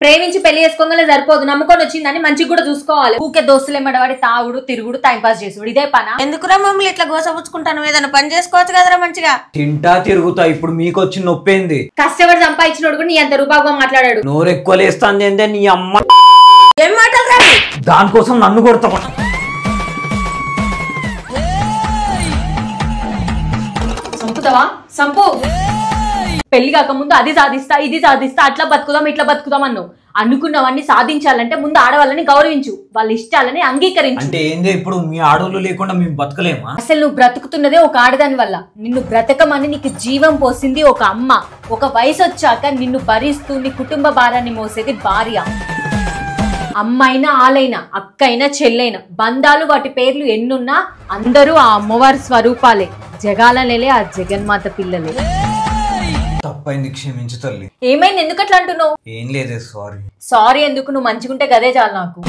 ప్రేమించి పెళ్లి చేసుకోగానే సరిపోదు, నమ్ముకొని వచ్చిందని మంచిగా కూడా చూసుకోవాలి. ఊకే దోస్తులు ఏమడవాడి తాగుడు తిరుగుడు టైం పాస్ చేసుడు ఇదే పనా? ఎందుకురా మమ్మల్ని ఇట్లా గోసపుచ్చుకుంటాను? ఏదైనా పని చేసుకోవచ్చు కదరా మంచిగా. తింటా తిరుగుతా, ఇప్పుడు మీకు వచ్చి నొప్పేంది? కష్టపడి సంపాదించినోడు కూడా నీ అంత రూపాగా మాట్లాడాడు. నోరు ఎక్కువ లేస్తాంది ఏందే నీ అమ్మ. ఏం మాటలు రా? దానికోసం నన్ను కొడతావా? సంపుతావా? సంపు. పెళ్లి కాకముందు అది సాధిస్తా ఇది సాధిస్తా అట్లా బతుకుదాం ఇట్లా బతుకుదాం అన్నావు. అనుకున్నవన్నీ సాధించాలంటే ముందు ఆడవాళ్ళని గౌరవించు, వాళ్ళ ఇష్టాలని అంగీకరించు. అంటే ఏంది ఇప్పుడు మీ ఆడోళ్ళు లేకుండా మేము బతకలేమా? అసలు నువ్వు బ్రతుకుతున్నదే ఒక ఆడదాని వల్ల. నిన్ను బ్రతకమని నీకు జీవం పోసింది ఒక అమ్మ. ఒక వయసు వచ్చాక నిన్ను భరిస్తూ నీ కుటుంబ భారాన్ని మోసేది భార్య. అమ్మైనా ఆలైనా అక్కైనా చెల్లైనా బంధాలు వాటి పేర్లు ఎన్నున్నా అందరూ ఆ అమ్మవారి స్వరూపాలే. జగాలనేలే ఆ జగన్మాత పిల్లలే. తప్పైంది, క్షమించు తల్లి. ఏమైంది? ఎందుకు అట్లా అంటున్నావు? ఏం లేదే, సారీ. సారీ ఎందుకు? నువ్వు మంచిగుంటే గదే చాలు నాకు.